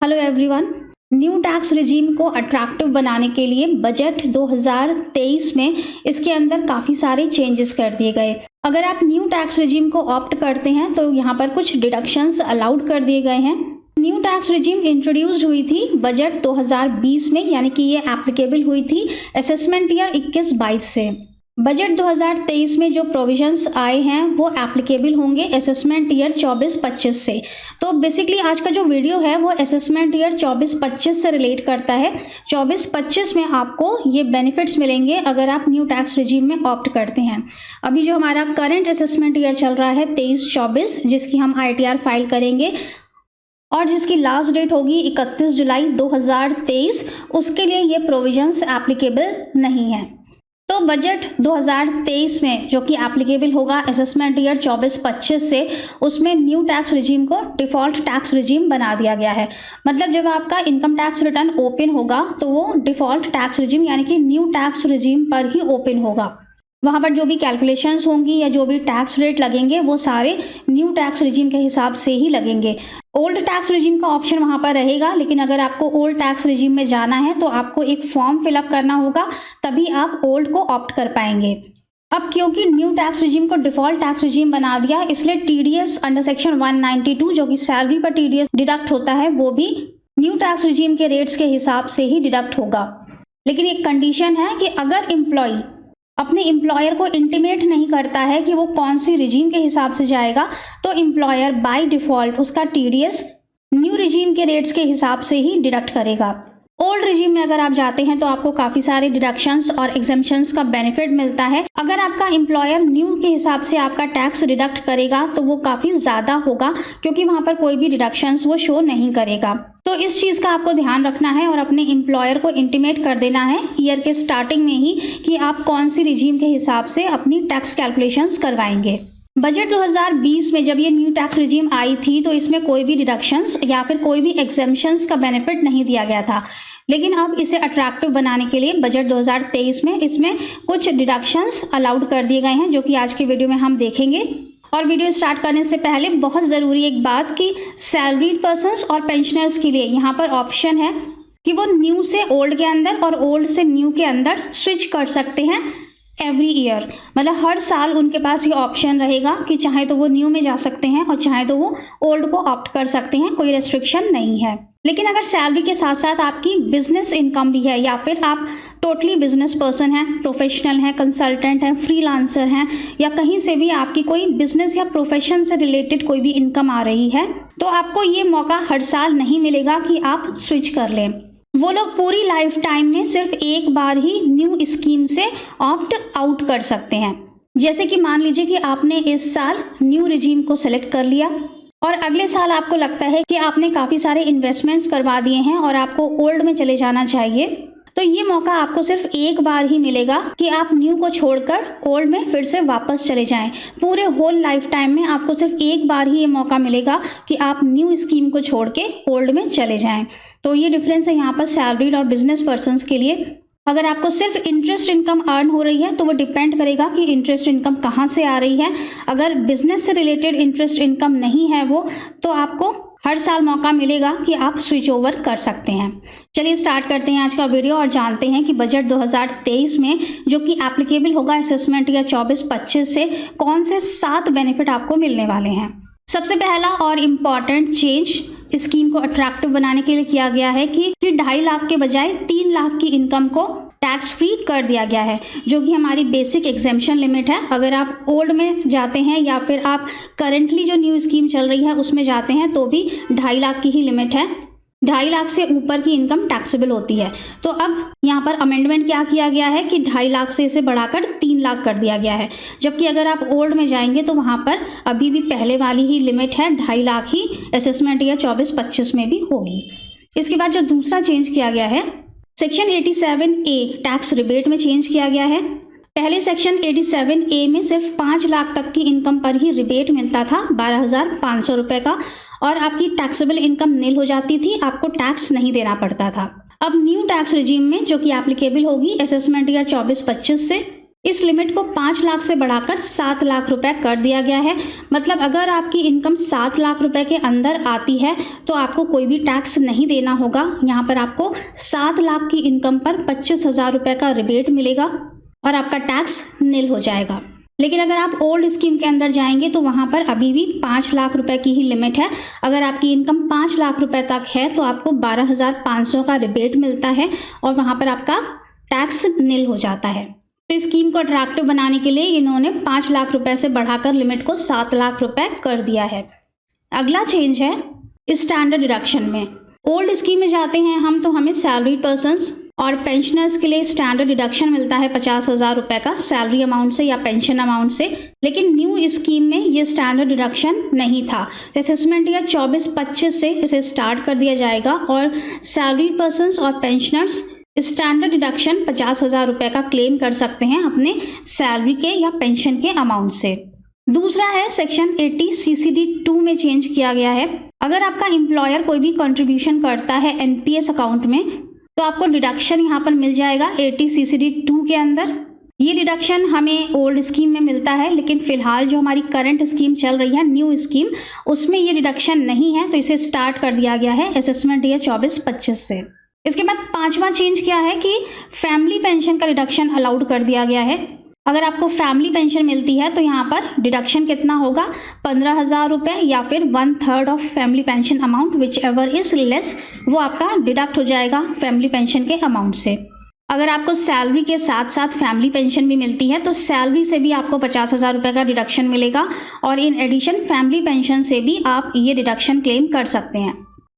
Hello everyone. New tax regime को attractive बनाने के लिए बजट 2023 में इसके अंदर काफ़ी सारे चेंजेस कर दिए गए। अगर आप न्यू टैक्स रिजीम को ऑप्ट करते हैं तो यहाँ पर कुछ डिडक्शंस अलाउड कर दिए गए हैं। न्यू टैक्स रिजीम इंट्रोड्यूस्ड हुई थी बजट 2020 में, यानी कि ये एप्लीकेबल हुई थी असेसमेंट ईयर 21-22 से। बजट 2023 में जो प्रोविजंस आए हैं वो एप्लीकेबल होंगे असेसमेंट ईयर 24-25 से। तो बेसिकली आज का जो वीडियो है वो असेसमेंट ईयर 24-25 से रिलेट करता है। 24-25 में आपको ये बेनिफिट्स मिलेंगे अगर आप न्यू टैक्स रिजीम में ऑप्ट करते हैं। अभी जो हमारा करंट असेसमेंट ईयर चल रहा है 23-24, जिसकी हम ITR फाइल करेंगे और जिसकी लास्ट डेट होगी 31 जुलाई 2023, उसके लिए ये प्रोविजंस एप्लीकेबल नहीं है। तो बजट 2023 में जो कि एप्लीकेबल होगा असेसमेंट ईयर 24-25 से, उसमें न्यू टैक्स रिजीम को डिफ़ॉल्ट टैक्स रिजीम बना दिया गया है। मतलब जब आपका इनकम टैक्स रिटर्न ओपन होगा तो वो डिफ़ॉल्ट टैक्स रिजीम यानी कि न्यू टैक्स रिजीम पर ही ओपन होगा। वहाँ पर जो भी कैलकुलेशंस होंगी या जो भी टैक्स रेट लगेंगे वो सारे न्यू टैक्स रिजीम के हिसाब से ही लगेंगे। ओल्ड टैक्स रिजीम का ऑप्शन वहाँ पर रहेगा, लेकिन अगर आपको ओल्ड टैक्स रिजीम में जाना है तो आपको एक फॉर्म फिलअप करना होगा, तभी आप ओल्ड को ऑप्ट कर पाएंगे। अब क्योंकि न्यू टैक्स रिजीम को डिफ़ॉल्ट टैक्स रिजीम बना दिया, इसलिए TDS अंडर सेक्शन 192 जो कि सैलरी पर TDS डिडक्ट होता है वो भी न्यू टैक्स रिजीम के रेट्स के हिसाब से ही डिडक्ट होगा। लेकिन एक कंडीशन है कि अगर एम्प्लॉय अपने एम्प्लॉयर को इंटीमेट नहीं करता है कि वो कौन सी रिजीम के हिसाब से जाएगा, तो एम्प्लॉयर बाय डिफ़ॉल्ट उसका TDS न्यू रिजीम के रेट्स के हिसाब से ही डिडक्ट करेगा। ओल्ड रिजीम में अगर आप जाते हैं तो आपको काफ़ी सारे डिडक्शंस और एग्जेम्पशंस का बेनिफिट मिलता है। अगर आपका एम्प्लॉयर न्यू के हिसाब से आपका टैक्स डिडक्ट करेगा तो वो काफ़ी ज़्यादा होगा, क्योंकि वहाँ पर कोई भी डिडक्शंस वो शो नहीं करेगा। तो इस चीज़ का आपको ध्यान रखना है और अपने एम्प्लॉयर को इंटीमेट कर देना है ईयर के स्टार्टिंग में ही कि आप कौन सी रिजीम के हिसाब से अपनी टैक्स कैलकुलेशंस करवाएंगे। बजट 2020 में जब ये न्यू टैक्स रिजीम आई थी तो इसमें कोई भी डिडक्शंस या फिर कोई भी एग्जेम्पशंस का बेनिफिट नहीं दिया गया था, लेकिन अब इसे अट्रैक्टिव बनाने के लिए बजट 2023 में इसमें कुछ डिडक्शंस अलाउड कर दिए गए हैं, जो कि आज की वीडियो में हम देखेंगे। और वीडियो स्टार्ट करने से पहले बहुत ज़रूरी एक बात कि सैलरीड पर्सन्स और पेंशनर्स के लिए यहाँ पर ऑप्शन है कि वो न्यू से ओल्ड के अंदर और ओल्ड से न्यू के अंदर स्विच कर सकते हैं एवरी ईयर। मतलब हर साल उनके पास ये ऑप्शन रहेगा कि चाहे तो वो न्यू में जा सकते हैं और चाहे तो वो ओल्ड को ऑप्ट कर सकते हैं, कोई रेस्ट्रिक्शन नहीं है। लेकिन अगर सैलरी के साथ साथ आपकी बिजनेस इनकम भी है या फिर आप टोटली बिजनेस पर्सन हैं, प्रोफेशनल हैं, कंसल्टेंट हैं, फ्रीलांसर हैं, या कहीं से भी आपकी कोई बिजनेस या प्रोफेशन से रिलेटेड कोई भी इनकम आ रही है, तो आपको ये मौका हर साल नहीं मिलेगा कि आप स्विच कर लें। वो लोग पूरी लाइफ टाइम में सिर्फ एक बार ही न्यू स्कीम से ऑप्ट आउट कर सकते हैं। जैसे कि मान लीजिए कि आपने इस साल न्यू रिजीम को सेलेक्ट कर लिया और अगले साल आपको लगता है कि आपने काफ़ी सारे इन्वेस्टमेंट्स करवा दिए हैं और आपको ओल्ड में चले जाना चाहिए, तो ये मौका आपको सिर्फ एक बार ही मिलेगा कि आप न्यू को छोड़कर ओल्ड में फिर से वापस चले जाएं। पूरे होल लाइफ टाइम में आपको सिर्फ एक बार ही ये मौका मिलेगा कि आप न्यू स्कीम को छोड़ के ओल्ड में चले जाएं। तो ये डिफरेंस है यहाँ पर सैलरीड और बिजनेस पर्सन्स के लिए। अगर आपको सिर्फ इंटरेस्ट इनकम अर्न हो रही है तो वो डिपेंड करेगा कि इंटरेस्ट इनकम कहाँ से आ रही है। अगर बिजनेस से रिलेटेड इंटरेस्ट इनकम नहीं है वो, तो आपको हर साल मौका मिलेगा कि आप स्विच ओवर कर सकते हैं। चलिए स्टार्ट करते हैं आज का वीडियो और जानते हैं कि बजट 2023 में जो कि एप्लीकेबल होगा असेसमेंट ईयर 24-25 से, कौन से 7 बेनिफिट आपको मिलने वाले हैं। सबसे पहला और इम्पॉर्टेंट चेंज स्कीम को अट्रैक्टिव बनाने के लिए किया गया है कि 2.5 लाख के बजाय 3 लाख की इनकम को टैक्स फ्री कर दिया गया है, जो कि हमारी बेसिक एग्जेम्पशन लिमिट है। अगर आप ओल्ड में जाते हैं या फिर आप करेंटली जो न्यू स्कीम चल रही है उसमें जाते हैं तो भी 2.5 लाख की ही लिमिट है। 2.5 लाख से ऊपर की इनकम टैक्सेबल होती है। तो अब यहाँ पर अमेंडमेंट क्या किया गया है कि 2.5 लाख से इसे बढ़ाकर 3 लाख कर दिया गया है, जबकि अगर आप ओल्ड में जाएंगे तो वहाँ पर अभी भी पहले वाली ही लिमिट है, 2.5 लाख ही असेसमेंट ईयर 24-25 में भी होगी। इसके बाद जो दूसरा चेंज किया गया है, सेक्शन 87A टैक्स रिबेट में चेंज किया गया है। पहले सेक्शन 87A में सिर्फ 5 लाख तक की इनकम पर ही रिबेट मिलता था 12,500 रुपये का, और आपकी टैक्सेबल इनकम नील हो जाती थी, आपको टैक्स नहीं देना पड़ता था। अब न्यू टैक्स रिजीम में जो कि एप्लीकेबल होगी असेसमेंट ईयर 24-25 से, इस लिमिट को 5 लाख से बढ़ाकर 7 लाख रुपए कर दिया गया है। मतलब अगर आपकी इनकम 7 लाख रुपए के अंदर आती है तो आपको कोई भी टैक्स नहीं देना होगा। यहाँ पर आपको 7 लाख की इनकम पर 25,000 रुपए का रिबेट मिलेगा और आपका टैक्स निल हो जाएगा। लेकिन अगर आप ओल्ड स्कीम के अंदर जाएंगे तो वहाँ पर अभी भी 5 लाख रुपए की ही लिमिट है। अगर आपकी इनकम 5 लाख रुपए तक है तो आपको 12,500 का रिबेट मिलता है और वहाँ पर आपका टैक्स निल हो जाता है। तो इस स्कीम को अट्रैक्टिव बनाने के लिए इन्होंने 5 लाख रुपए से बढ़ाकर लिमिट को 7 लाख रुपए कर दिया है। अगला चेंज है स्टैंडर्ड डिडक्शन में। ओल्ड स्कीम में जाते हैं हम तो हमें सैलरीड पर्सन्स और पेंशनर्स के लिए स्टैंडर्ड डिडक्शन मिलता है 50,000 रुपए का सैलरी अमाउंट से या पेंशन अमाउंट से। लेकिन न्यू स्कीम में ये स्टैंडर्ड डिडक्शन नहीं था। असेसमेंट ईयर 24-25 से इसे स्टार्ट कर दिया जाएगा और सैलरीड पर्सन्स और पेंशनर्स स्टैंडर्ड डिडक्शन 50,000 रुपए का क्लेम कर सकते हैं अपने सैलरी के या पेंशन के अमाउंट से। दूसरा है सेक्शन 80 CCD 2 में चेंज किया गया है। अगर आपका एम्प्लॉयर कोई भी कंट्रीब्यूशन करता है NPS अकाउंट में तो आपको डिडक्शन यहाँ पर मिल जाएगा 80 CCD 2 के अंदर। ये डिडक्शन हमें ओल्ड स्कीम में मिलता है, लेकिन फिलहाल जो हमारी करंट स्कीम चल रही है न्यू स्कीम, उसमें ये डिडक्शन नहीं है, तो इसे स्टार्ट कर दिया गया है असेसमेंट ईयर 24-25 से। इसके बाद 5वां चेंज क्या है कि फैमिली पेंशन का डिडक्शन अलाउड कर दिया गया है। अगर आपको फैमिली पेंशन मिलती है तो यहाँ पर डिडक्शन कितना होगा, 15,000 रुपये या फिर 1/3 of family pension amount which ever is less, वो आपका डिडक्ट हो जाएगा फैमिली पेंशन के अमाउंट से। अगर आपको सैलरी के साथ साथ फैमिली पेंशन भी मिलती है तो सैलरी से भी आपको 50,000 रुपये का डिडक्शन मिलेगा और इन एडिशन फैमिली पेंशन से भी आप ये डिडक्शन क्लेम कर सकते हैं।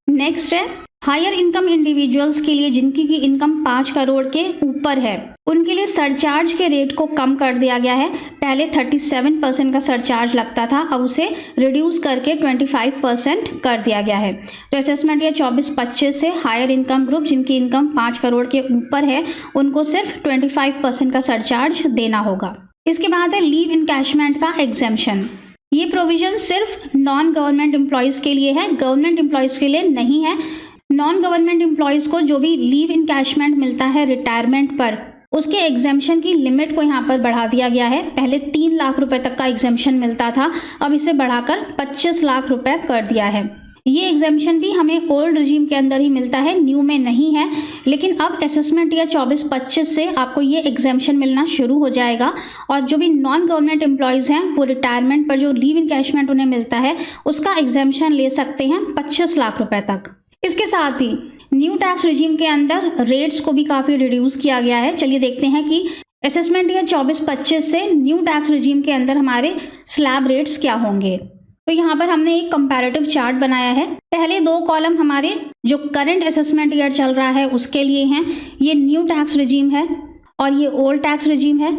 नेक्स्ट है हायर इनकम इंडिविजुअल्स के लिए जिनकी की इनकम 5 करोड़ के ऊपर है, उनके लिए सरचार्ज के रेट को कम कर दिया गया है। पहले 37% का सरचार्ज लगता था, अब उसे रिड्यूस करके 25% कर दिया गया है। तो असेसमेंट ईयर 24-25 से हायर इनकम ग्रुप जिनकी इनकम 5 करोड़ के ऊपर है उनको सिर्फ 25% का सरचार्ज देना होगा। इसके बाद है लीव इनकैशमेंट का एग्जेम्पशन। ये प्रोविजन सिर्फ नॉन गवर्नमेंट एम्प्लॉयज के लिए है, गवर्नमेंट एम्प्लॉयज के लिए नहीं है। नॉन गवर्नमेंट एम्प्लॉयज को जो भी लीव इनकैशमेंट मिलता है रिटायरमेंट पर, उसके एग्जेम्पशन की लिमिट को यहाँ पर बढ़ा दिया गया है। पहले 3 लाख रुपए तक का एग्जेम्पशन मिलता था, अब इसे बढ़ाकर 25 लाख रुपए कर दिया है। ये एग्जेम्पशन भी हमें ओल्ड रिजीम के अंदर ही मिलता है, न्यू में नहीं है। लेकिन अब असेसमेंट ईयर 24-25 से आपको ये एग्जेम्पशन मिलना शुरू हो जाएगा और जो भी नॉन गवर्नमेंट एम्प्लॉयज़ हैं वो रिटायरमेंट पर जो लीव इनकैशमेंट उन्हें मिलता है उसका एग्जेम्पशन ले सकते हैं 25 लाख रुपए तक। इसके साथ ही न्यू टैक्स रिजीम के अंदर रेट्स को भी काफ़ी रिड्यूस किया गया है। चलिए देखते हैं कि असेसमेंट ईयर 24-25 से न्यू टैक्स रिजीम के अंदर हमारे स्लैब रेट्स क्या होंगे। तो यहाँ पर हमने एक कंपैरेटिव चार्ट बनाया है। पहले 2 कॉलम हमारे जो करंट असेसमेंट ईयर चल रहा है उसके लिए हैं, ये न्यू टैक्स रिजीम है और ये ओल्ड टैक्स रिजीम है।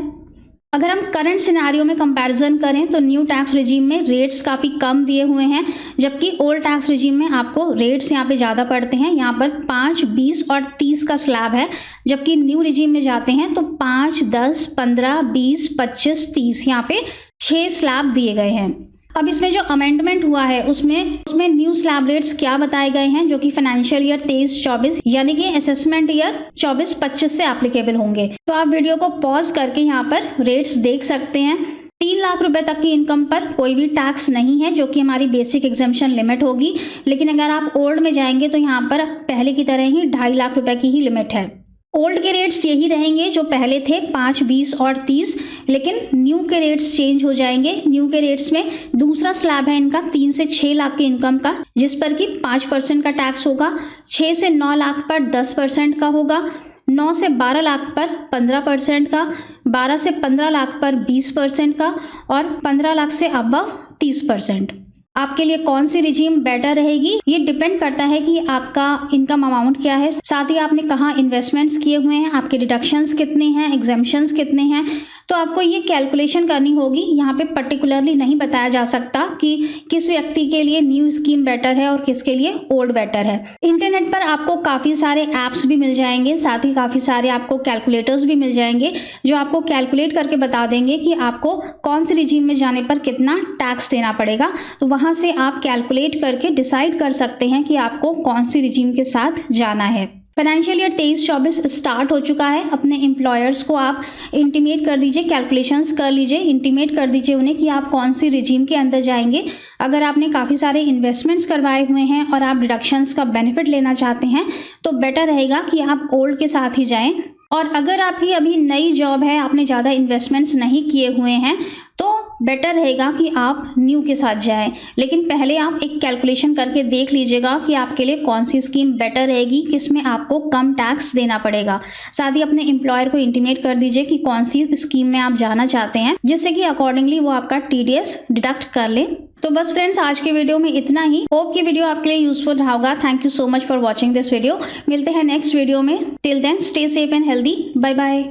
अगर हम करंट सिनेरियो में कंपैरिजन करें तो न्यू टैक्स रिजीम में रेट्स काफ़ी कम दिए हुए हैं, जबकि ओल्ड टैक्स रिजीम में आपको रेट्स यहाँ पे ज़्यादा पड़ते हैं। यहाँ पर 5, 20 और 30 का स्लैब है, जबकि न्यू रिजीम में जाते हैं तो 5, 10, 15, 20, 25, 30 यहाँ पे 6 स्लैब दिए गए हैं। अब इसमें जो अमेंडमेंट हुआ है उसमें न्यू स्लैब रेट्स क्या बताए गए हैं जो कि फाइनेंशियल ईयर 23-24 यानी कि असेसमेंट ईयर 24-25 से एप्लीकेबल होंगे। तो आप वीडियो को पॉज करके यहाँ पर रेट्स देख सकते हैं। 3 लाख रुपए तक की इनकम पर कोई भी टैक्स नहीं है जो कि हमारी बेसिक एग्जेम्पशन लिमिट होगी। लेकिन अगर आप ओल्ड में जाएंगे तो यहाँ पर पहले की तरह ही 2.5 लाख रुपए की ही लिमिट है। ओल्ड के रेट्स यही रहेंगे जो पहले थे 5, 20 और 30, लेकिन न्यू के रेट्स चेंज हो जाएंगे। न्यू के रेट्स में दूसरा स्लैब है इनका 3 से 6 लाख की इनकम का, जिस पर कि 5% का टैक्स होगा। 6 से 9 लाख पर 10% का होगा, 9 से 12 लाख पर 15% का, 12 से 15 लाख पर 20% का और 15 लाख से अबव 30%। आपके लिए कौन सी रिजीम बेटर रहेगी ये डिपेंड करता है कि आपका इनकम अमाउंट क्या है, साथ ही आपने कहाँ इन्वेस्टमेंट्स किए हुए हैं, आपके डिडक्शंस कितने हैं, एग्जेम्पशंस कितने हैं। तो आपको ये कैलकुलेशन करनी होगी। यहाँ पे पर्टिकुलरली नहीं बताया जा सकता कि किस व्यक्ति के लिए न्यू स्कीम बेटर है और किसके लिए ओल्ड बेटर है। इंटरनेट पर आपको काफ़ी सारे ऐप्स भी मिल जाएंगे, साथ ही काफ़ी सारे आपको कैलकुलेटर्स भी मिल जाएंगे जो आपको कैलकुलेट करके बता देंगे कि आपको कौन सी रिजीम में जाने पर कितना टैक्स देना पड़ेगा। तो वहाँ से आप कैलकुलेट करके डिसाइड कर सकते हैं कि आपको कौन सी रिजीम के साथ जाना है। फाइनेंशियल ईयर 23-24 स्टार्ट हो चुका है। अपने एम्प्लॉयर्स को आप इंटीमेट कर दीजिए, कैलकुलेशंस कर लीजिए, इंटीमेट कर दीजिए उन्हें कि आप कौन सी रिजीम के अंदर जाएंगे। अगर आपने काफ़ी सारे इन्वेस्टमेंट्स करवाए हुए हैं और आप डिडक्शंस का बेनिफिट लेना चाहते हैं तो बेटर रहेगा कि आप ओल्ड के साथ ही जाएं। और अगर आपकी अभी नई जॉब है, आपने ज़्यादा इन्वेस्टमेंट्स नहीं किए हुए हैं, तो बेटर रहेगा कि आप न्यू के साथ जाएं। लेकिन पहले आप एक कैलकुलेशन करके देख लीजिएगा कि आपके लिए कौन सी स्कीम बेटर रहेगी, किसमें आपको कम टैक्स देना पड़ेगा। साथ ही अपने एम्प्लॉयर को इंटीमेट कर दीजिए कि कौन सी स्कीम में आप जाना चाहते हैं, जिससे कि अकॉर्डिंगली वो आपका TDS डिडक्ट कर ले। तो बस फ्रेंड्स, आज के वीडियो में इतना ही। होप कि वीडियो आपके लिए यूजफुल रहा होगा। Thank you so much for watching this video. मिलते हैं नेक्स्ट वीडियो में। Till then stay safe and healthy. Bye bye.